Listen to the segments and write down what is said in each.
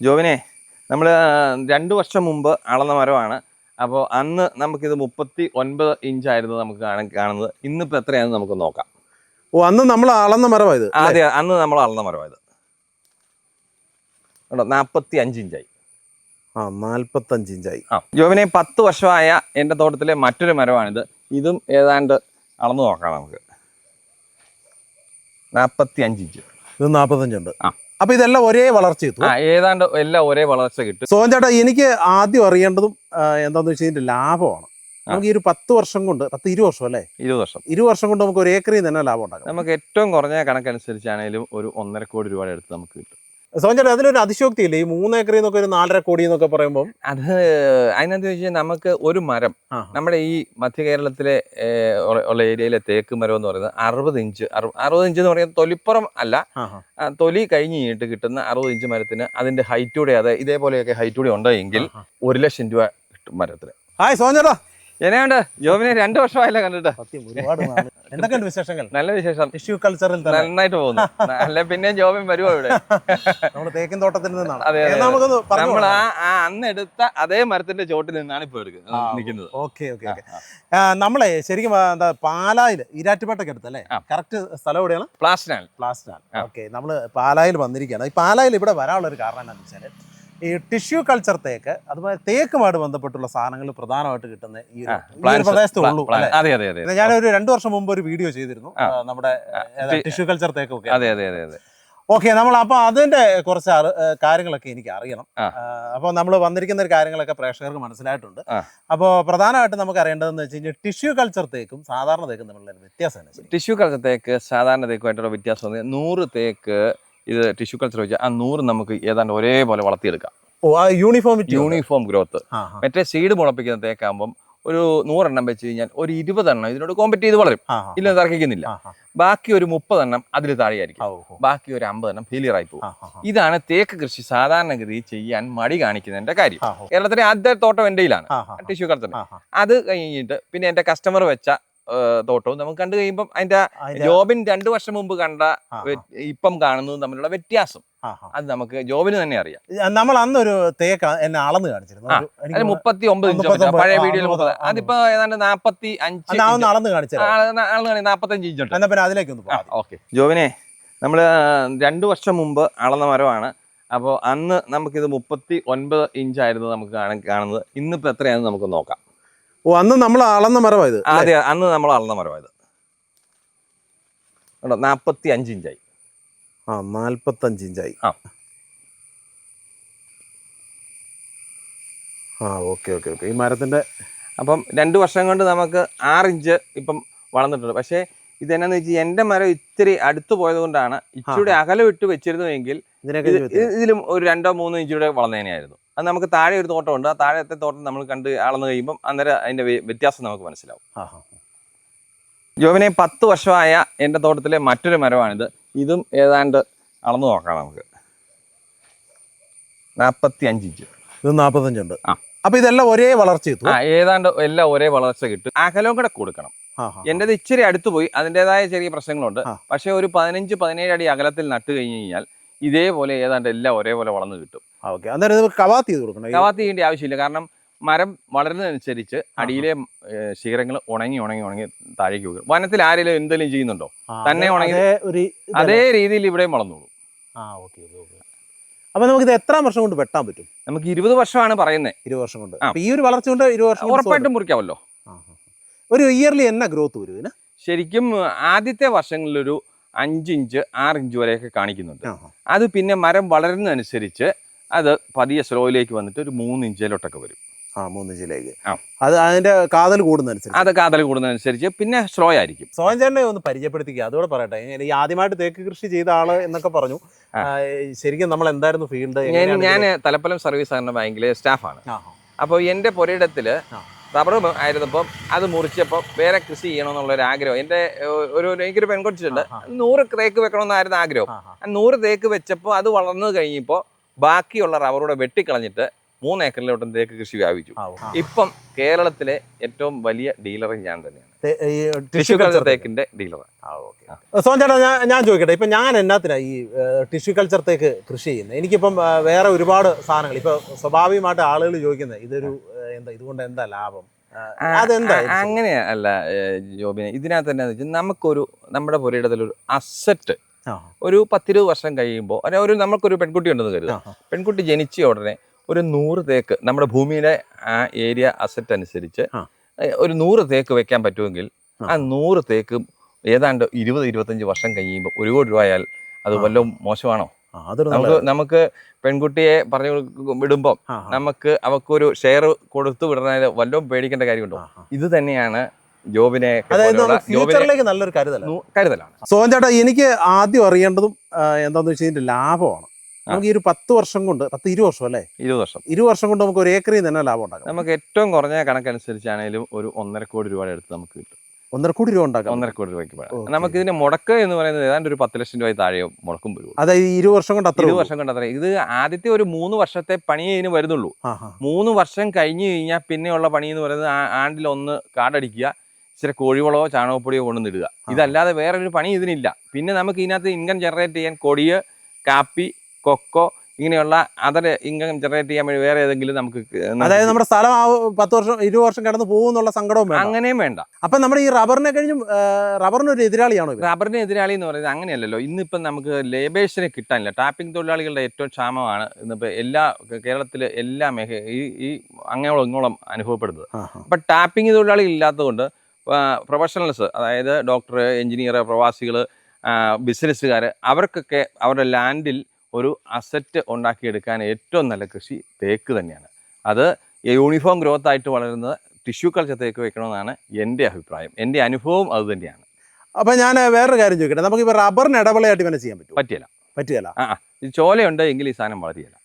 ജോവിനെ നമ്മൾ 2 വർഷം മുമ്പ് അളന്ന മരമാണ്. അപ്പോൾ അന്ന് നമുക്കിത് 39 ഇഞ്ചായിരുന്നു നമുക്ക് കാണുന്നത്. ഇന്നിപ്പോൾ എത്രയാണെന്ന് നമുക്ക് നോക്കാം. ഓ, അന്ന് നമ്മൾ അളന്ന മരമായത്? അതെ, അന്ന് നമ്മൾ അളന്ന മരമായത്. 45 ഇഞ്ചായി. 45 ഇഞ്ചായി. ജോവിനെ 10 വർഷമായ എൻ്റെ തോട്ടത്തിലെ മറ്റൊരു മരമാണിത്. ഇതും ഏതാണ്ട് അളന്നു നോക്കാം നമുക്ക്. 45 ഇഞ്ച്. ഇത് 45 ഉണ്ട്. അപ്പൊ ഇതെല്ലാം ഒരേ വളർച്ച കിട്ടും? ഏതാണ്ട് എല്ലാം ഒരേ വളർച്ച കിട്ടും. സോഹൻ ചേട്ടാ, എനിക്ക് ആദ്യം അറിയേണ്ടതും എന്താന്ന് വെച്ച് കഴിഞ്ഞാൽ ലാഭമാണ്. നമുക്ക് ഈ ഒരു 10 വർഷം കൊണ്ട് 20 വർഷം അല്ലേ? 20 വർഷം കൊണ്ട് നമുക്ക് ഒരു ഏക്കറിൽ തന്നെ ലാഭം ഉണ്ടാക്കാം. നമുക്ക് ഏറ്റവും കുറഞ്ഞ കണക്കനുസരിച്ചാണെങ്കിലും ഒരു 1.5 കോടി രൂപയുടെ അടുത്ത് നമുക്ക് കിട്ടും. സോഹൻ ചേട്ടാ, അതിലൊരു അതിശോക്തി ഇല്ലേ? ഈ 3 ഏക്കറിൽ നിന്നൊക്കെ ഒരു 4.5 കോടി എന്നൊക്കെ പറയുമ്പോൾ അത് അതിനകത്ത് വെച്ചാൽ നമുക്ക് ഒരു മരം നമ്മുടെ ഈ മധ്യ കേരളത്തിലെ ഉള്ള ഏരിയയിലെ തേക്ക് മരം എന്ന് പറയുന്നത് 60 ഇഞ്ച് എന്ന് പറയുന്നത് തൊലിപ്പുറം അല്ല, തൊലി കഴിഞ്ഞിട്ട് കിട്ടുന്ന 60 ഇഞ്ച് മരത്തിന് അതിന്റെ ഹൈറ്റൂടെ ഇതേപോലെയൊക്കെ ഹൈറ്റൂടെ ഉണ്ടെങ്കിൽ 1 ലക്ഷം രൂപ കിട്ടും മരത്തിന്. ഹായ് സോഹൻ ചേട്ടാ, എങ്ങനെയുണ്ട് ജോബിനെ? 2 വർഷമായില്ല കണ്ടിട്ട്. എന്തൊക്കെയുണ്ട് വിശേഷങ്ങൾ? നല്ല വിശേഷം. ടിഷ്യൂ കൾച്ചറിൽ നന്നായിട്ട് പോകുന്നു. അല്ലെ പിന്നെ ജോബിൻ വരുമോ ഇവിടെ? നമ്മുടെ തേക്കിൻ തോട്ടത്തിൽ നിന്നാണ്. അതെ, നമ്മൾ അന്ന് എടുത്ത അതേ മരത്തിന്റെ ചോട്ടിൽ നിന്നാണ് ഇപ്പൊ നിൽക്കുന്നത്. ഓക്കെ. നമ്മളെ ശരിക്കും എന്താ പാലായിൽ ഈരാറ്റുപേട്ടയ്ക്ക് അടുത്തല്ലേ? കറക്റ്റ് സ്ഥലം എവിടെയാണ്? പ്ലാസ്റ്റിനാൽ. ഓക്കെ, നമ്മള് പാലായിൽ വന്നിരിക്കുകയാണ്. ഈ പാലായിൽ ഇവിടെ വരാനുള്ള ഒരു കാരണം എന്താണെന്ന് വെച്ചാൽ ഈ ടിഷ്യൂ കൾച്ചർ തേക്ക്, അതുപോലെ തേക്കുമായിട്ട് ബന്ധപ്പെട്ടുള്ള സാധനങ്ങൾ പ്രധാനമായിട്ട് കിട്ടുന്ന ഈ പ്രദേശത്തേ ഉള്ളൂ. ഞാനൊരു 2 വർഷം മുമ്പ് ഒരു വീഡിയോ ചെയ്തിരുന്നു നമ്മുടെ ടിഷ്യൂ കൾച്ചർ തേക്കൊക്കെ. ഓക്കെ, നമ്മൾ അപ്പൊ അതിന്റെ കുറച്ച് കാര്യങ്ങളൊക്കെ എനിക്ക് അറിയണം. അപ്പോൾ നമ്മൾ വന്നിരിക്കുന്ന ഒരു കാര്യങ്ങളൊക്കെ പ്രേക്ഷകർക്ക് മനസ്സിലായിട്ടുണ്ട്. അപ്പോൾ പ്രധാനമായിട്ട് നമുക്ക് അറിയേണ്ടതെന്ന് വെച്ച് കഴിഞ്ഞാൽ ടിഷ്യൂ കൾച്ചർ തേക്കും സാധാരണ തേക്കും തമ്മിലുള്ള വ്യത്യാസം. ടിഷ്യൂ കൾച്ചർ തേക്ക് സാധാരണ തേക്കുമായിട്ടുള്ള വ്യത്യാസം 100 തേക്ക് ഇത് ടിഷ്യൂ കൾച്ചർ വെച്ചാൽ ആ 100 നമുക്ക് ഏതാണ്ട് ഒരേപോലെ വളർത്തിയെടുക്കാം. Uniform growth. മറ്റേ സീഡ് മുളപ്പിക്കുന്ന തേക്കാകുമ്പം ഒരു 100 എണ്ണം വെച്ച് കഴിഞ്ഞാൽ ഒരു 20 എണ്ണം ഇതിനോട് കോമ്പറ്റ് ചെയ്ത് വളരും, ഇല്ല തർക്കിക്കുന്നില്ല. ബാക്കി ഒരു 30 എണ്ണം അതിൽ താഴെയായിരിക്കും, ബാക്കി ഒരു 50 എണ്ണം ഫെയിലിയർ ആയി പോകും. ഇതാണ് തേക്ക് കൃഷി സാധാരണഗതി ചെയ്യാൻ മടി കാണിക്കുന്നതിന്റെ കാര്യം. കേരളത്തിലെ ആദ്യ തോട്ടം എൻ്റെ കയ്യിലാണ് ടിഷ്യൂ കൾച്ചർ. അത് കഴിഞ്ഞിട്ട് പിന്നെ എന്റെ കസ്റ്റമർ വെച്ച തോട്ടവും നമുക്ക് കണ്ടു കഴിയുമ്പോൾ അതിന്റെ ജോബിൻ 2 വർഷം മുമ്പ് കണ്ട ഇപ്പം കാണുന്നതും തമ്മിലുള്ള വ്യത്യാസം അത് നമുക്ക് ജോബിന് തന്നെ അറിയാം. നമ്മൾ അന്നൊരു തേക്ക് എന്നെ അളന്ന് കാണിച്ചിരുന്നു. 39 ഇഞ്ച് പഴയ വീഡിയോയിൽ. അതിപ്പോ ഏതാണ്ട് 45 ഇഞ്ചുണ്ട്. അതിലേക്ക് ഓക്കെ ജോബിനെ, നമ്മൾ 2 വർഷം മുമ്പ് അളന്ന മരമാണ്. അപ്പോൾ അന്ന് നമുക്കിത് 39 ഇഞ്ചായിരുന്നു നമുക്ക് കാണുന്നത്. ഇന്നിപ്പോ എത്രയാണെന്ന് നമുക്ക് നോക്കാം. ഓ, അന്ന് നമ്മൾ അളന്ന മരമായത്? അതെ, അന്ന് നമ്മൾ അളന്ന മരമായത്. 45 ഇഞ്ചായി. 45 ഇഞ്ചായി. ഓക്കെ. ഈ മരത്തിന്റെ അപ്പം 2 വർഷം കൊണ്ട് നമുക്ക് 6 ഇഞ്ച് ഇപ്പം വളർന്നിട്ടുണ്ട്. പക്ഷേ ഇതെന്നാന്ന് വെച്ചാൽ എൻ്റെ മരം ഇത്തിരി അടുത്ത് പോയത് കൊണ്ടാണ്. ഇച്ചിരി അകലം ഇട്ട് വെച്ചിരുന്നുവെങ്കിൽ ഇതിലും ഒരു 2-3 ഇഞ്ചൂടെ വളർന്നതിനായിരുന്നു. അത് നമുക്ക് താഴെ ഒരു തോട്ടമുണ്ട്. ആ താഴത്തെ തോട്ടം നമ്മൾ കണ്ട് അളന്ന് കഴിയുമ്പം അന്നേരം അതിന്റെ വ്യത്യാസം നമുക്ക് മനസ്സിലാവും. ജോബിനെ 10 വർഷമായ എൻ്റെ തോട്ടത്തിലെ മറ്റൊരു മരമാണിത്. ഇതും ഏതാണ്ട് അളന്നു നോക്കാം നമുക്ക്. 45 ഇഞ്ച്. ഇത് 45 ഉണ്ട്. അപ്പൊ ഇതെല്ലാം ഒരേ വളർച്ച കിട്ടും? ഏതാണ്ട് എല്ലാം ഒരേ വളർച്ച കിട്ടും. അകലവും കൂടെ കൊടുക്കണം. എന്റേത് ഇച്ചിരി അടുത്ത് പോയി, അതിൻ്റെതായ ചെറിയ പ്രശ്നങ്ങളുണ്ട്. പക്ഷെ ഒരു 15-17 അടി അകലത്തിൽ നട്ട് കഴിഞ്ഞ് കഴിഞ്ഞാൽ ഇതേപോലെ ഏതാണ്ട് എല്ലാം ഒരേപോലെ വളർന്നു കിട്ടും. കവാത്ത് ചെയ്യേണ്ട ആവശ്യമില്ല. കാരണം മരം വളരുന്നതനുസരിച്ച് അടിയിലെ ശിഖരങ്ങൾ ഉണങ്ങി താഴേക്ക് പോകും. വനത്തിൽ ആരെങ്കിലും എന്തെങ്കിലും ചെയ്യുന്നുണ്ടോ? തന്നെ ഉണങ്ങി അതേ രീതിയിൽ ഇവിടെയും വളർന്നോളൂ. അപ്പൊ നമുക്ക് ഇത് എത്ര വർഷം കൊണ്ട് വെട്ടാൻ പറ്റും? നമുക്ക് 20 വർഷമാണ് പറയുന്നത്. 20 വർഷം കൊണ്ട്. ഈ ഒരു വളർച്ച കൊണ്ട് 20 വർഷം ഉറപ്പായിട്ടും മുറിക്കാമല്ലോ. ഒരു ഇയർലി എന്നാ ഗ്രോത്ത് വരും ഇതിന്? ശരിക്കും ആദ്യത്തെ വർഷങ്ങളിലൊരു 5 ഇഞ്ച് 6 ഇഞ്ച് വരെയൊക്കെ കാണിക്കുന്നുണ്ട്. അത് പിന്നെ മരം വളരുന്നതനുസരിച്ച് അത് പതിയെ സ്ലോയിലേക്ക് വന്നിട്ട് ഒരു 3 ഇഞ്ചിലോട്ടൊക്കെ വരും. 3 ഇഞ്ചിലേക്ക്. അത് അതിന്റെ കാതൽ കൂടുന്നതനുസരിച്ച് പിന്നെ സ്ലോ ആയിരിക്കും. സോഹൻ ചേട്ടനെ ഒന്ന് പരിചയപ്പെടുത്തിക്കുക, അതോടെ പറയട്ടെ. ഈ ആദ്യമായിട്ട് തേക്ക് കൃഷി ചെയ്ത ആള് എന്നൊക്കെ പറഞ്ഞു. ശരിക്കും നമ്മൾ എന്തായിരുന്നു ഫീൽഡ്? ഞാൻ തലപ്പലം സർവീസ് സഹകരണ ബാങ്കിലെ സ്റ്റാഫാണ്. അപ്പോൾ എൻ്റെ പുരയിടത്തില് റബ്ബർ ആയിരുന്നപ്പം അത് മുറിച്ചപ്പോൾ വേറെ കൃഷി ചെയ്യണമെന്നുള്ളൊരു ആഗ്രഹം. എനിക്കൊരു പെൺകൊച്ചിട്ടുണ്ട്. 100 തേക്ക് വെക്കണമെന്നായിരുന്നു ആഗ്രഹം. 100 തേക്ക് വെച്ചപ്പോൾ അത് വളർന്നു കഴിഞ്ഞപ്പോൾ ബാക്കിയുള്ള റബ്ബറൂടെ വെട്ടിക്കളഞ്ഞിട്ട് 3 ഏക്കറിലോട്ടും തേക്ക് കൃഷി വ്യാപിച്ചു. ഇപ്പം കേരളത്തിലെ ഏറ്റവും വലിയ ഡീലർ ഞാൻ തന്നെയാണ്, ടിഷ്യൂ കൾച്ചർ തേക്കിന്റെ ഡീലർ. സോൻ ചേട്ടാ, ഞാൻ ചോദിക്കട്ടെ, ഇപ്പം ഞാൻ എന്നാത്തിനാ ഈ ടിഷ്യൂ കൾച്ചർ തേക്ക് കൃഷി ചെയ്യുന്നത്? എനിക്കിപ്പം വേറെ ഒരുപാട് സാധനങ്ങൾ ഇപ്പൊ സ്വാഭാവികമായിട്ട് ആളുകൾ ചോദിക്കുന്നത് ഇതൊരു എന്താ, ഇതുകൊണ്ട് എന്താ ലാഭം, അതെന്താ? അങ്ങനെ അല്ല ജോബിനെ, ഇതിനകത്ത് തന്നെ വെച്ചാൽ നമുക്കൊരു നമ്മുടെ പുരയിടത്തിലൊരു അസറ്റ് ഒരു 10-20 വർഷം കഴിയുമ്പോൾ നമുക്കൊരു പെൺകുട്ടി ഉണ്ടെന്ന് കരുതുക. പെൺകുട്ടി ജനിച്ച ഉടനെ ഒരു 100 തേക്ക് നമ്മുടെ ഭൂമിയുടെ ആ ഏരിയ അസറ്റ് അനുസരിച്ച് ഒരു 100 തേക്ക് വെക്കാൻ പറ്റുമെങ്കിൽ ആ 100 തേക്ക് ഏതാണ്ട് 20-25 വർഷം കഴിയുമ്പോൾ 1 കോടി രൂപ ആയാൽ അത് വല്ലതും മോശമാണോ? നമുക്ക് പെൺകുട്ടിയെ പറഞ്ഞു വിടുമ്പം അവക്കൊരു ഷെയർ കൊടുത്തു വിടുന്നതിന് വല്ലതും പേടിക്കേണ്ട കാര്യമുണ്ടോ? ഇത് തന്നെയാണ് ജോബിനെ നല്ലൊരു കരുതലാണ്. സോൻ ചേട്ടാ, എനിക്ക് ആദ്യം അറിയേണ്ടതും എന്താന്ന് വെച്ച് കഴിഞ്ഞാൽ ലാഭമാണ്. നമുക്ക് ഈ ഒരു 10 വർഷം കൊണ്ട് 10-20 വർഷം അല്ലേ? 20 വർഷം കൊണ്ട് നമുക്ക് ഒരു ഏക്കറിൽ തന്നെ ലാഭം ഉണ്ടാക്കാം. നമുക്ക് ഏറ്റവും കുറഞ്ഞ കണക്കനുസരിച്ചാണെങ്കിലും ഒരു 1.5 കോടി രൂപയുടെ അടുത്ത് നമുക്ക് കിട്ടും. 1.5 കോടി രൂപ ഉണ്ടാക്കാം. 1.5 കോടി രൂപയ്ക്ക് നമുക്ക് ഇതിന്റെ മുടക്ക് എന്ന് പറയുന്നത് ഏതാണ്ട് ഒരു 10 ലക്ഷം രൂപ താഴെയോ മുടക്കും വരും. അതായത് 20 വർഷം കൊണ്ട് 20 വർഷം കൊണ്ട് അത്ര. ഇത് ആദ്യത്തെ ഒരു 3 വർഷത്തെ പണിയേ ഇതിന് വരുന്നുള്ളൂ. 3 വർഷം കഴിഞ്ഞു കഴിഞ്ഞാൽ പിന്നെയുള്ള പണി എന്ന് പറയുന്നത് ആണ്ടിൽ 1 കാടടിക്കുക, ഇച്ചിരി കോഴിവളമോ ചാണകപ്പൊടിയോ കൊണ്ടുവന്നിടുക. ഇതല്ലാതെ വേറൊരു പണി ഇതിനില്ല. പിന്നെ നമുക്ക് ഇതിനകത്ത് ഇൻകം ജനറേറ്റ് ചെയ്യാൻ കൊടിയ്, കാപ്പി, കൊക്കോ ഇങ്ങനെയുള്ള അതർ ഇൻകം ജനറേറ്റ് ചെയ്യാൻ വേണ്ടി വേറെ ഏതെങ്കിലും നമുക്ക്, അതായത് നമ്മുടെ സ്ഥലം 10 വർഷം 20 വർഷം കിടന്ന് പോകുന്നുള്ള സങ്കടവും അങ്ങനെയും വേണ്ട. അപ്പൊ നമ്മുടെ ഈ റബ്ബറിനെ കഴിഞ്ഞും റബ്ബറിനൊരു എതിരാളിയാണോ? റബ്ബറിന് എതിരാളി എന്ന് പറയുന്നത് അങ്ങനെയല്ലല്ലോ. ഇന്നിപ്പം നമുക്ക് ലേബേഴ്സിനെ കിട്ടാനില്ല. ടാപ്പിംഗ് തൊഴിലാളികളുടെ ഏറ്റവും ക്ഷാമമാണ് ഇന്നിപ്പോൾ കേരളത്തിലെ എല്ലാ ഈ അങ്ങോളം ഇങ്ങോളം അനുഭവപ്പെടുന്നത്. അപ്പം ടാപ്പിംഗ് തൊഴിലാളികൾ ഇല്ലാത്തതുകൊണ്ട് പ്രൊഫഷണൽസ്, അതായത് ഡോക്ടർ, എഞ്ചിനീയർ, പ്രവാസികൾ, ബിസിനസ്സുകാർ, അവർക്കൊക്കെ അവരുടെ ലാൻഡിൽ ഒരു അസറ്റ് ഉണ്ടാക്കിയെടുക്കാൻ ഏറ്റവും നല്ല കൃഷി തേക്ക് തന്നെയാണ്. അത് യൂണിഫോം ഗ്രോത്ത് ആയിട്ട് വളരുന്നത് ടിഷ്യൂ കൾച്ചർ തേക്ക് വെക്കണമെന്നാണ് എൻ്റെ അഭിപ്രായം. എൻ്റെ അനുഭവം അത് തന്നെയാണ്. അപ്പം ഞാൻ വേറൊരു കാര്യം ചോദിക്കട്ടെ, നമുക്കിപ്പോൾ റബ്ബറിന് ഇടവിളയായിട്ട് ഇവനെ ചെയ്യാൻ പറ്റില്ല. ഇത് ചോലയുണ്ട് എങ്കിൽ ഈ സാധനം വളരെയില്ല.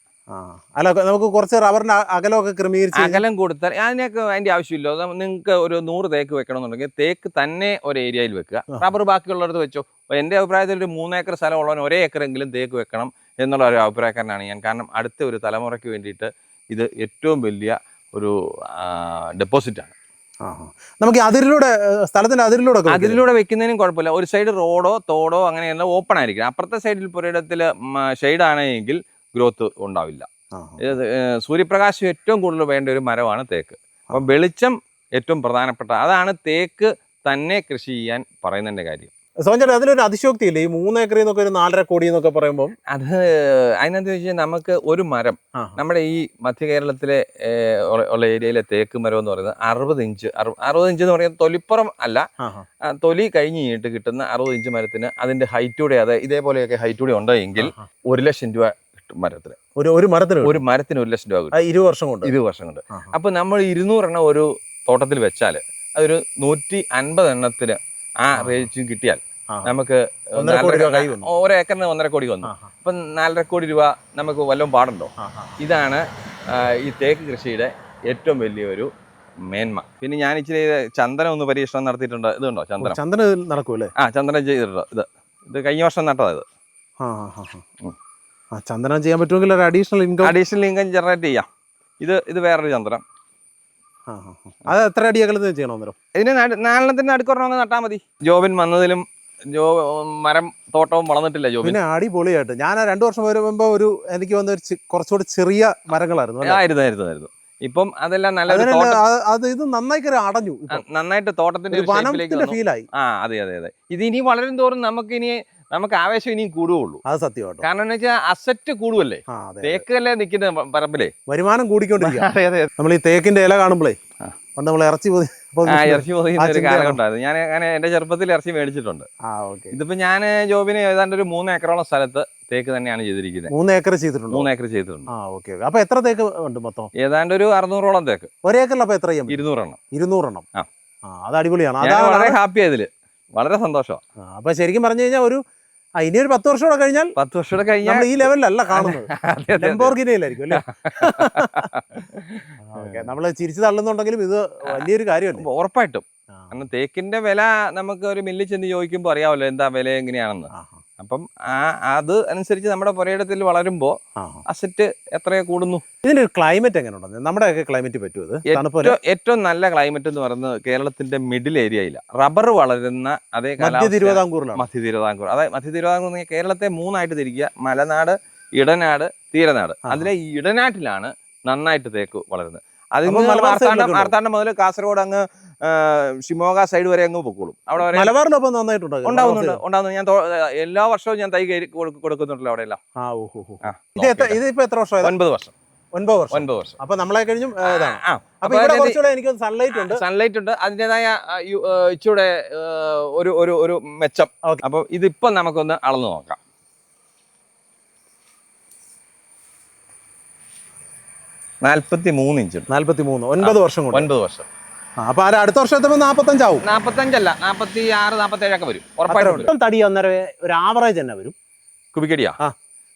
അല്ല, നമുക്ക് കുറച്ച് റബ്ബറിന്റെ അകലമൊക്കെ ക്രമീകരിച്ച് അകലം കൊടുത്താൽ അതിന്റെ ആവശ്യമില്ല. നിങ്ങൾക്ക് ഒരു 100 തേക്ക് വെക്കണമെന്നുണ്ടെങ്കിൽ തേക്ക് തന്നെ ഒരു ഏരിയയിൽ വെക്കുക, റബ്ബർ ബാക്കിയുള്ളടത്ത് വെച്ചോ. എൻ്റെ അഭിപ്രായത്തിൽ ഒരു 3 ഏക്കർ സ്ഥലം ഉള്ളവന് 1 ഏക്കറെങ്കിലും തേക്ക് വെക്കണം എന്നുള്ള ഒരു അഭിപ്രായക്കാരനാണ് ഞാൻ. കാരണം അടുത്ത ഒരു തലമുറയ്ക്ക് വേണ്ടിയിട്ട് ഇത് ഏറ്റവും വലിയ ഒരു ഡെപ്പോസിറ്റാണ്. നമുക്ക് സ്ഥലത്തിന്റെ അതിരിലൂടെ വെക്കുന്നതിനും കുഴപ്പമില്ല. ഒരു സൈഡ് റോഡോ തോടോ അങ്ങനെയല്ല, ഓപ്പൺ ആയിരിക്കും. അപ്പുറത്തെ സൈഡിൽ പുരയിടത്തിൽ ഷെയ്ഡ് ആണെങ്കിൽ ഗ്രോത്ത് ഉണ്ടാവില്ല. സൂര്യപ്രകാശം ഏറ്റവും കൂടുതൽ വേണ്ട ഒരു മരമാണ് തേക്ക്. അപ്പം വെളിച്ചം ഏറ്റവും പ്രധാനപ്പെട്ട അതാണ് തേക്ക് തന്നെ കൃഷി ചെയ്യാൻ പറയുന്നതിൻ്റെ കാര്യം. സോൻ ചേട്ടാ, അതിലൊരു അതിശോക്തി ഇല്ലേ? ഈ 3 ഏക്കറിൽ നിന്നൊക്കെ ഒരു 4.5 കോടി എന്നൊക്കെ പറയുമ്പോൾ അത് അതിനകത്ത് വെച്ചാൽ നമുക്ക് ഒരു മരം നമ്മുടെ ഈ മധ്യ കേരളത്തിലെ ഉള്ള ഏരിയയിലെ തേക്ക് മരം എന്ന് പറയുന്നത് 60 ഇഞ്ച് എന്ന് പറയുന്നത് തൊലിപ്പുറം അല്ല, തൊലി കഴിഞ്ഞിട്ട് കിട്ടുന്ന 60 ഇഞ്ച് മരത്തിന് അതിന്റെ ഹൈറ്റൂടെ ഇതേപോലെയൊക്കെ ഹൈറ്റൂടെ ഉണ്ടെങ്കിൽ 1 ലക്ഷം രൂപ കിട്ടും മരത്തിന്. ഒരു മരത്തിന് 1 ലക്ഷം രൂപ കിട്ടും 20 വർഷം കൊണ്ട്. അപ്പൊ നമ്മൾ 200 എണ്ണം ഒരു തോട്ടത്തിൽ വെച്ചാൽ അതൊരു 150 എണ്ണത്തിന് ആ റേഞ്ചും കിട്ടിയാൽ നമുക്ക് 1 ഏക്കറിന് 1.5 കോടി വന്നു. അപ്പം 4.5 കോടി രൂപ നമുക്ക് വല്ലതും പാടുണ്ടോ? ഇതാണ് ഈ തേക്ക് കൃഷിയുടെ ഏറ്റവും വലിയൊരു മേന്മ. പിന്നെ ഞാൻ ഇച്ചിരി ചന്ദനം ഒന്ന് പരീക്ഷണം നടത്തിയിട്ടുണ്ട്. ഇതുണ്ടോ ചന്ദനം നടക്കൂല്ലേ? ചന്ദനം ചെയ്തിട്ടുണ്ട്. ഇത് കഴിഞ്ഞ വർഷം നട്ടത്. ചന്ദനം ചെയ്യാൻ പറ്റുമെങ്കിൽ ഒരു അഡീഷണൽ ഇൻകം ജനറേറ്റ് ചെയ്യാം. ഇത് വേറൊരു ചന്ദനം. അത് എത്ര അടി അകലത്തിൽ ചെയ്യണം? ഇതിന് 4 അടുക്കൊരെണ്ണം നട്ടാൽ മതി. ജോബിൻ വന്നതിലും മരം തോട്ടവും വളർന്നിട്ടില്ല ജോബിൻ. പിന്നെ അടിപൊളിയായിട്ട് ഞാൻ 2 വർഷം വരുമ്പോ എനിക്ക് വന്ന കുറച്ചുകൂടി ചെറിയ മരങ്ങളായിരുന്നു. ഇപ്പം അതെല്ലാം നല്ല ഇത് നന്നായി അടഞ്ഞു, നന്നായിട്ട് തോട്ടത്തിന്റെ ഫീലായി. അതെ. ഇത് ഇനി വളരും തോറും നമുക്ക് ആവേശം ഇനിയും കൂടുകയുള്ളൂ. അത് സത്യമായിട്ട്. കാരണം എന്ന് വെച്ചാൽ അസറ്റ് കൂടുവല്ലേ, തേക്കല്ലേ നിൽക്കുന്ന പറമ്പിലെ വരുമാനം കൂടിക്കൊണ്ടിരിക്കുക. നമ്മൾ ഈ തേക്കിന്റെ ഇല കാണുമ്പോഴേ പണ്ട് നമ്മൾ ഇറച്ചി പൊതിയുന്ന ഒരു കാലഘട്ടമായിരുന്നു. ഞാൻ അങ്ങനെ എന്റെ ചെറുപ്പത്തിൽ ഇറച്ചി മേടിച്ചിട്ടുണ്ട്. ഇതിപ്പോ ഞാൻ ജോബിന് ഏതാണ്ട് ഒരു 3 ഏക്കറോളം സ്ഥലത്ത് തേക്ക് തന്നെയാണ് ചെയ്തിരിക്കുന്നത്. 3 ഏക്കർ ചെയ്തിട്ടുണ്ട്. 3 ഏക്കർ ചെയ്തിട്ടുണ്ട്. അപ്പൊ എത്ര തേക്ക് ഉണ്ട് മൊത്തം? ഏതാണ്ട് ഒരു 600ഓളം തേക്ക്. 1 ഏക്കറിൽ അപ്പൊ എത്ര? 200 എണ്ണം. 200 എണ്ണം. അത് അടിപൊളിയാണ്. വളരെ ഹാപ്പി ആയതില്, വളരെ സന്തോഷമാണ്. അപ്പൊ ശരിക്കും പറഞ്ഞു കഴിഞ്ഞാൽ ഇനി ഒരു 10 വർഷം കൂടെ കഴിഞ്ഞാൽ ഈ ലെവലിലല്ല കാണുന്നത്, ലംബോർഗിനിയിലായിരിക്കും അല്ലേ? നമ്മള് ചിരിച്ചു തള്ളുന്നുണ്ടെങ്കിലും ഇത് വലിയൊരു കാര്യമല്ല. ഉറപ്പായിട്ടും. കാരണം തേക്കിന്റെ വില നമുക്ക് ഒരു മില്ലിൽ ചെന്ന് ചോദിക്കുമ്പോൾ അറിയാമല്ലോ എന്താ വില എങ്ങനെയാണെന്ന്. അപ്പം അത് അനുസരിച്ച് നമ്മുടെ പുരയിടത്തിൽ വളരുമ്പോൾ അസറ്റ് എത്രയോ കൂടുന്നു. ഇതിന്റെ ഒരു ക്ലൈമറ്റ് എങ്ങനെയുണ്ട്? നമ്മുടെയൊക്കെ ക്ലൈമറ്റ് പറ്റും ഇത്? ഏറ്റവും നല്ല ക്ലൈമറ്റ് എന്ന് പറയുന്നത് കേരളത്തിന്റെ മിഡിൽ ഏരിയയില്ല, റബ്ബർ വളരുന്ന അതേ മധ്യ തിരുവിതാംകൂറിലാണ്. മധ്യ തിരുവിതാംകൂർ. അതായത് മധ്യ തിരുവിതാംകൂർ കേരളത്തെ 3 ആയിട്ട് തിരിക്കുക: മലനാട്, ഇടനാട്, തീരനാട്. അതിലെ ഈ ഇടനാട്ടിലാണ് നന്നായിട്ട് തേക്ക് വളരുന്നത്. അതിന് മാർത്താണ്ഡം മുതൽ കാസർഗോഡ് അങ്ങ് ഷിമോഗ സൈഡ് വരെ അങ്ങ് പൊക്കോളും. അവിടെ വരെ മലബാറിനൊപ്പം നന്നായിട്ടുണ്ട്. ഉണ്ടാവുന്നുണ്ട്. ഞാൻ എല്ലാ വർഷവും ഞാൻ തൈ കൊടുക്കുന്നുണ്ടല്ലോ അവിടെ എല്ലാം. ഇതിപ്പോ എത്ര വർഷം? 9 വർഷം. 9 വർഷം. അപ്പൊ നമ്മളെ കഴിഞ്ഞും എനിക്ക് സൺലൈറ്റ് ഉണ്ട്, അതിൻ്റെതായ ഇച്ചിരി ഒരു മെച്ചം. അപ്പൊ ഇതിപ്പോ നമുക്കൊന്ന് അളന്നു നോക്കാം. 43 ഇഞ്ച്. 43. 9 വർഷം കൊണ്ട്. 9 വർഷം. അപ്പൊ അടുത്ത വർഷം എത്തുമ്പോൾ 45 ആവും. 45 അല്ല, 46, 47 ഒക്കെ വരും ഉറപ്പായിട്ടും. തടി അന്നേരം ഒരു ആവറേജ് തന്നെ വരും. കുബിക്കടിയാ?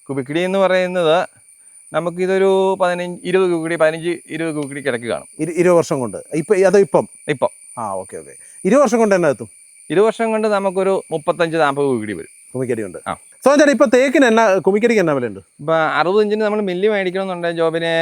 കുബിക്കടി എന്ന് പറയുന്നത് നമുക്ക് ഇതൊരു 15-20 കുബിക്കടി, 15-20 കുബിക്കടി കിടക്ക് കാണും 20 വർഷം കൊണ്ട്. ഇപ്പം ഓക്കെ. 20 വർഷം കൊണ്ട് തന്നെ എത്തും. 20 വർഷം കൊണ്ട് നമുക്കൊരു 35-40 കുബിക്കടി വരും. കുമിക്കടി ഉണ്ട്. സോജൻ, ഇപ്പൊ തേക്കിന് എന്നാ, കുമിക്കടിക്ക് എന്നാ വില ഉണ്ട്? ഇപ്പൊ 60 ഇഞ്ചിന് നമ്മൾ മില്ലി മേടിക്കണമെന്നുണ്ടെങ്കിൽ ജോബിന്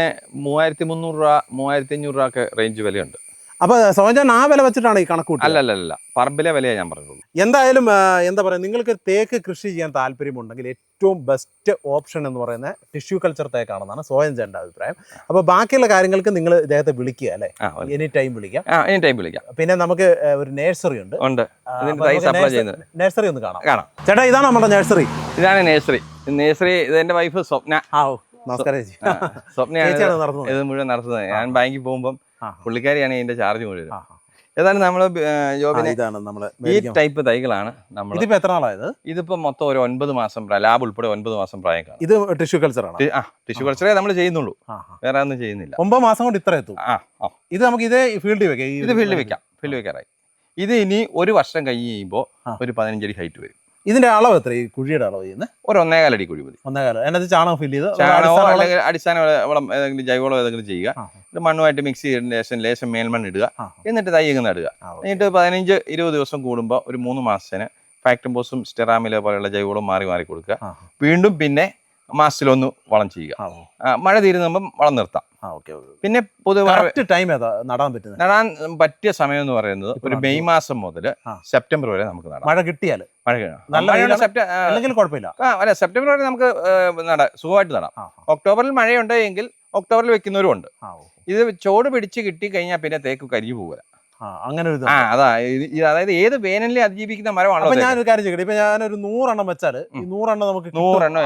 3300 രൂപ, 3500 രൂപ ഒക്കെ റേഞ്ച് വിലയുണ്ട്. അപ്പൊ സോജൻ ആ വില വെച്ചിട്ടാണ് ഈ കണക്ക് കൂട്ടുന്നത്? അല്ല, പറമ്പിലെ വിലയാണ് ഞാൻ പറഞ്ഞുള്ളൂ. എന്തായാലും എന്താ പറയുക, നിങ്ങൾക്ക് തേക്ക് കൃഷി ചെയ്യാൻ താല്പര്യമുണ്ടെങ്കിൽ ഏറ്റവും ബെസ്റ്റ് ഓപ്ഷൻ എന്ന് പറയുന്നത് ടിഷ്യൂ കൾച്ചർ തേക്കാണെന്നാണ് സോജൻ്റെ അഭിപ്രായം. അപ്പൊ ബാക്കിയുള്ള കാര്യങ്ങൾക്ക് നിങ്ങൾ ഇദ്ദേഹത്തെ വിളിക്കുക അല്ലേ? എനി ടൈം വിളിക്കാം. പിന്നെ നമുക്ക് ഒരു നഴ്സറി ഉണ്ട്. നഴ്സറി ഒന്ന് കാണാം. ചേട്ടാ, ഇതാണ് നമ്മുടെ നഴ്സറി. ഇതാണ് നഴ്സറി. ഇത് എന്റെ വൈഫ് സ്വപ്ന. നമസ്കാരം. സ്വപ്നയാണ് ഇത് മുഴുവൻ നടത്തുന്നത്. ഞാൻ ബാങ്കിൽ പോകുമ്പോൾ പുള്ളിക്കാരിയാണ് ഇതിന്റെ ചാർജ് മുഴുവൻ. ഏതായാലും നമ്മള് ജോബിനെ ഈ ടൈപ്പ് തൈകളാണ് നമ്മൾ. ഇതിപ്പോ എത്ര നാളായത്? ഇതിപ്പോ മൊത്തം ഒരു 9 മാസം ലാബ് ഉൾപ്പെടെ 9 മാസം പ്രായം കാണും. ഇത് ടിഷ്യൂ കൾച്ചർ ആണ്. ടിഷ്യൂ കൾച്ചറേ നമ്മൾ ചെയ്യുന്നുള്ളൂ, വേറെ ഒന്നും ചെയ്യുന്നില്ല. 9 മാസം കൊണ്ട് ഇത്ര എത്തും. ഇത് നമുക്ക് ഇതേ ഫീൽഡിൽ വെക്കാം. ഇത് ഫീൽഡിൽ വെക്കാറായി. ഇത് ഇനി 1 വർഷം കഴിയുമ്പോൾ ഒരു 15 അടി ഹൈറ്റ് വരും. ഇതിന്റെ അളവ് എത്ര? ഈ കുഴിയുടെ അളവ് ചെയ്യുന്നത് ഒരു 1.25 അടി കുഴി മതി. 1.25. അതിനകത്ത് ചാണകം ഫില്ല് ചെയ്ത്, ചാണകമോ അല്ലെങ്കിൽ അടിസ്ഥാന വളം ഏതെങ്കിലും ജൈവവളം ഏതെങ്കിലും ചെയ്യുക. ഇത് മണ്ണുമായിട്ട് മിക്സ് ചെയ്തതിന് ലേശം മേൽമണ്ണ് ഇടുക. എന്നിട്ട് തൈ നടുക. എന്നിട്ട് 15-20 ദിവസം കൂടുമ്പോൾ ഒരു 3 മാസത്തിന് ഫാക്ടംബോസും സ്റ്റെറാമില പോലെയുള്ള ജൈവവളം മാറി കൊടുക്കുക. വീണ്ടും പിന്നെ മാസത്തിലൊന്ന് വളം ചെയ്യുക. മഴ തീരുമ്പം വളം നിർത്താം. പിന്നെ പൊതുവെ ടൈം നടാൻ പറ്റിയ സമയം എന്ന് പറയുന്നത് ഒരു മെയ് മാസം മുതൽ സെപ്റ്റംബർ വരെ നമുക്ക് നടാം. മഴ കിട്ടിയാൽ കുഴപ്പമില്ല. അല്ല, സെപ്റ്റംബർ വരെ നമുക്ക് സുഖമായിട്ട് നടാം. ഒക്ടോബറിൽ മഴയുണ്ടെങ്കിൽ ഒക്ടോബറിൽ വെക്കുന്നവരും ഉണ്ട്. ഇത് ചോട് പിടിച്ച് കിട്ടി കഴിഞ്ഞാൽ പിന്നെ തേക്ക് കരിഞ്ഞു പോകില്ല. അങ്ങനെ അതായത് ഏത് വേനലിനെ അതിജീവിക്കുന്ന മരമാണല്ലോ. ഞാനൊരു കാര്യം ചെയ്യട്ടെ, ഇപ്പൊ ഞാനൊരു 100 എണ്ണം വെച്ചാൽ ഈ 100 എണ്ണം നമുക്ക് 100 എണ്ണം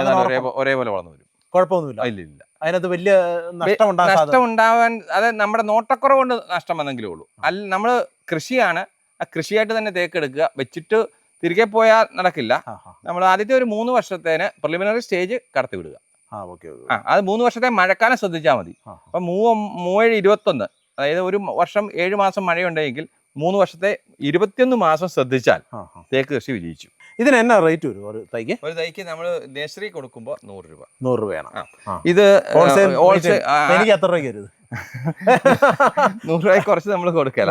ഒരേപോലെ വളർന്നു വരും. കുഴപ്പമൊന്നുമില്ല. ഇല്ല, അതിനകത്ത് വലിയ നഷ്ടം ഉണ്ടാവാൻ അതായത് നമ്മുടെ നോട്ടക്കുറവ് കൊണ്ട് നഷ്ടം വന്നെങ്കിലേ ഉള്ളൂ. അല്ല, നമ്മൾ കൃഷിയാണ്, ആ കൃഷിയായിട്ട് തന്നെ തേക്കെടുക്കുക. വെച്ചിട്ട് തിരികെ പോയാൽ നടക്കില്ല. നമ്മൾ ആദ്യത്തെ ഒരു 3 വർഷത്തേന് പ്രിലിമിനറി സ്റ്റേജ് കടത്തി വിടുക. അത് 3 വർഷത്തെ മഴക്കാലം ശ്രദ്ധിച്ചാൽ മതി. അപ്പൊ 37-21, അതായത് ഒരു വർഷം 7 മാസം മഴയുണ്ടെങ്കിൽ 3 വർഷത്തെ 21 മാസം ശ്രദ്ധിച്ചാൽ തേക്ക് കൃഷി വിജയിച്ചു. ഇതിന് എന്നാ റേറ്റ് വരും ഒരു തൈക്ക്? നമ്മൾ നഴ്സറി കൊടുക്കുമ്പോൾ 100 രൂപ. 100 രൂപയാണ്. ഇത് എനിക്ക് എത്ര രൂപയ്ക്ക് വരും? 100 രൂപയ്ക്ക് കുറച്ച് നമ്മൾ കൊടുക്കല.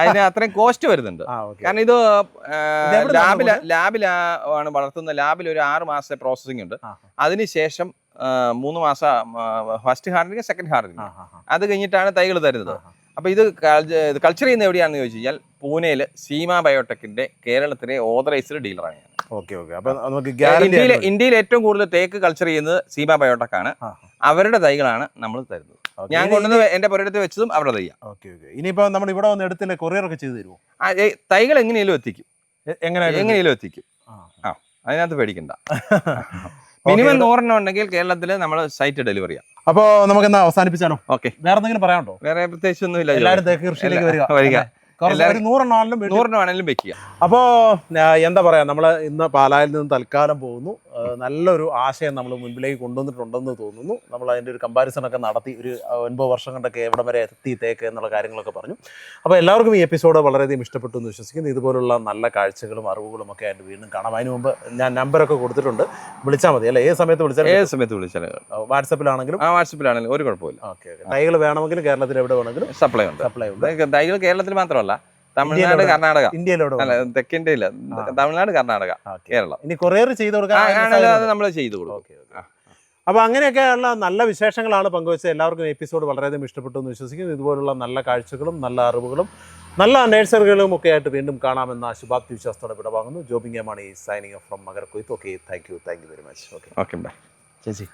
അതിന് അത്രയും കോസ്റ്റ് വരുന്നുണ്ട്. കാരണം ഇത് ലാബിലാണ് വളർത്തുന്ന. ലാബിൽ ഒരു 6 മാസത്തെ പ്രോസസ്സിംഗ് ഉണ്ട്. അതിനുശേഷം 3 മാസം ഫസ്റ്റ് ഹാർവനിങ്, സെക്കൻഡ് ഹാർവനിങ്. അത് കഴിഞ്ഞിട്ടാണ് തൈകൾ തരുന്നത്. അപ്പൊ ഇത് കൾച്ചർ ചെയ്യുന്ന എവിടെയാണെന്ന് ചോദിച്ചു കഴിഞ്ഞാൽ പൂനെയിൽ സീമ ബയോടെക്കിന്റെ കേരളത്തിലെ ഓതറൈസ്ഡ് ഡീലറാണ് ഞാൻ. ഇന്ത്യയിൽ ഏറ്റവും കൂടുതൽ തേക്ക് കൾച്ചർ ചെയ്യുന്നത് സീമ ബയോടെക് ആണ്. അവരുടെ തൈകളാണ് നമ്മൾ തരുന്നത്. ഞാൻ കൊണ്ടുവന്ന് എന്റെ പുരയിടത്ത് വെച്ചതും അവരുടെ തൈയാ. ഇനിയിപ്പോ നമ്മൾ ഇവിടെ വന്ന് എടുത്തില്ലേ, കൊറിയർ ഒക്കെ ചെയ്തു തരുമോ? തൈകൾ എങ്ങനെയും എത്തിക്കും. അതിനകത്ത് പേടിക്കണ്ട. മിനിമം 100 എണ്ണം ഉണ്ടെങ്കിൽ കേരളത്തിൽ നമ്മൾ സൈറ്റ് ഡെലിവറി ചെയ്യാം. അപ്പൊ നമുക്ക് എന്നാ അവസാനിപ്പിച്ചാലോ? ഓക്കെ. വേറെ എന്തെങ്കിലും പറയാനുണ്ടോ? വേറെ പ്രത്യേകിച്ച് ഒന്നുമില്ല. എല്ലാവരും തേക്ക് കൃഷിയിലേക്ക് വരിക. 100 എണ്ണം വെക്കുക. അപ്പോൾ എന്താ പറയുക, നമ്മൾ ഇന്ന് പാലായിൽ നിന്ന് തൽക്കാലം പോകുന്നു. നല്ലൊരു ആശയം നമ്മൾ മുൻപിലേക്ക് കൊണ്ടുവന്നിട്ടുണ്ടെന്ന് തോന്നുന്നു. നമ്മൾ അതിൻ്റെ ഒരു കമ്പാരിസൺ ഒക്കെ നടത്തി ഒരു 9 വർഷം കൊണ്ടൊക്കെ എവിടെ വരെ എത്തി തേക്ക് എന്നുള്ള കാര്യങ്ങളൊക്കെ പറഞ്ഞു. അപ്പോൾ എല്ലാവർക്കും ഈ എപ്പിസോഡ് വളരെയധികം ഇഷ്ടപ്പെട്ടു എന്ന് വിശ്വസിക്കുന്നു. ഇതുപോലുള്ള നല്ല കാഴ്ചകളും അറിവുകളും ഒക്കെ ആയിട്ട് വീണ്ടും കാണാം. അതിന് മുമ്പ് ഞാൻ നമ്പറൊക്കെ കൊടുത്തിട്ടുണ്ട്, വിളിച്ചാൽ മതി അല്ലേ? ഏത് സമയത്ത് വിളിച്ചാൽ വാട്സപ്പിലാണെങ്കിലും ഒരു കുഴപ്പമില്ല. ഓക്കെ. തൈകൾ വേണമെങ്കിൽ കേരളത്തിൽ എവിടെ വേണമെങ്കിലും സപ്ലൈ ഉണ്ട്. തൈകൾ കേരളത്തിൽ മാത്രമല്ല തമിഴ്നാട്, കർണാടക. ഇന്ത്യയിലോട് അല്ല, തെക്കിന്ത്യയില്ല, തമിഴ്നാട്, കർണാടക, കേരളം. ഇനി കൊറിയർ ചെയ്ത് കൊടുക്കാൻ അത് നമ്മൾ ചെയ്തു കൊടുക്കും. അപ്പോൾ അങ്ങനെയൊക്കെയുള്ള നല്ല വിശേഷങ്ങളാണ് പങ്കുവച്ചത്. എല്ലാവർക്കും എപ്പിസോഡ് വളരെയധികം ഇഷ്ടപ്പെട്ടു എന്ന് വിശ്വസിക്കുന്നു. ഇതുപോലുള്ള നല്ല കാഴ്ചകളും നല്ല അറിവുകളും നല്ല നഴ്സറികളും ഒക്കെ ആയിട്ട് വീണ്ടും കാണാമെന്ന ശുഭാപ്തി വിശ്വാസത്തോടെ വിടവാങ്ങുന്നു. Jobin A Mani signing off from മകരക്കൊയ്ത്ത്. Okay, thank you very much. Okay, bye ചേച്ചി.